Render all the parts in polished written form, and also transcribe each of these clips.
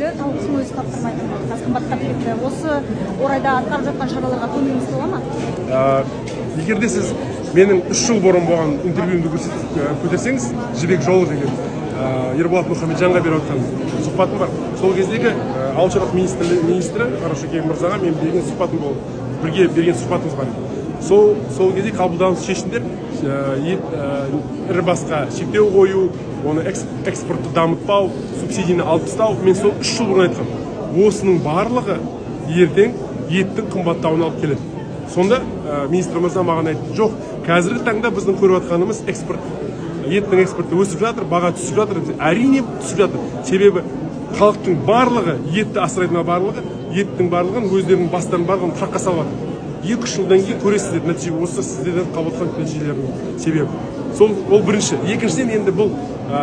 түгілі тауықтың өзі таптырмайды. Қазір қымбаттап кетті. Осы орайда атқарып жатқан шараларға көңіліңіз тола ма? Егер де сіз менің 3 жыл бұрын болған интервьюімді көтерсеңіз, Жібек жолы деген Ерболат Мұхамеджанға беріп отқан сұхбатым бар. Сол кездегі ауыл шаруашылық министрі Қарашөкеев мырзаға мен берген сұхбатым болды. Бірге берген сұхбатымыз бар. Сол кезде қабылдаған шешімдер ірі басқа шектеу қою, оны экспортты дамытпау, субсидияны алып тастау. Мен сол 3 жыл бұрын айтқам. Осының барлығы ертең еттің қымбаттауына алып келеді. Сонда министр мырза маған айтты, жоқ, қазіргі таңда біздің көріп жатқанымыз экспорт. Еттің экспорты өсіп жатыр, баға түсіп жатыр. Әрине түсіп жатыр. Себебі халықтың барлығы, етті асырайтын барлығы, еттің барлығын өздерінің бастарының барлығын қыраққа салып жатыр. 2-3 жылдан кейін көресіздер нәтиже, осы сіздерден қабылдаған нәтижелердің себебі. Ол бірінші. Екіншіден енді бұл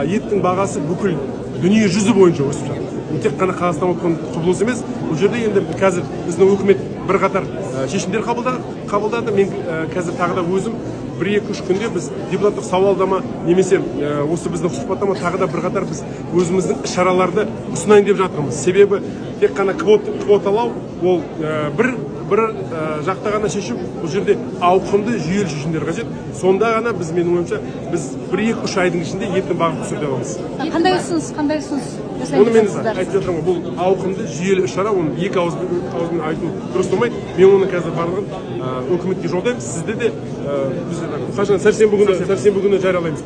еттің бағасы бүкіл дүние жүзі бойынша өсіп жатыр. Тек қана Қазақстан отқан құбылыс емес. Бұл жерде енді қазір біздің үкімет бірқатар шешімдер қабылдады. Мен қазір тағы да өзім 1-2-3 күнде біз депутаттық сауалдама немесе осы біздің сұхбаттама тағы да бірқатар біз өзіміздің шараларды ұсынайын деп жатырмыз. Себебі тек қана квоталау ол бір жақта ғана шешу, бұл жерде ауқымды жүйелі шешімдер қажет. Сонда ғана біз, менің ойымша, біз 1-2-3 айдың ішінде еттің бағасын түсіріп аламыз. Қандай ұсыныс Оны мен айтып жатырмын, бұл ауқымды жүйелі іс-шара, оны екі ауызбен айту дұрыс болмайды. Мен оны қазір барлығын үкіметке жолдаймын. Сізде де біз сәрсенбі күні жариялаймыз.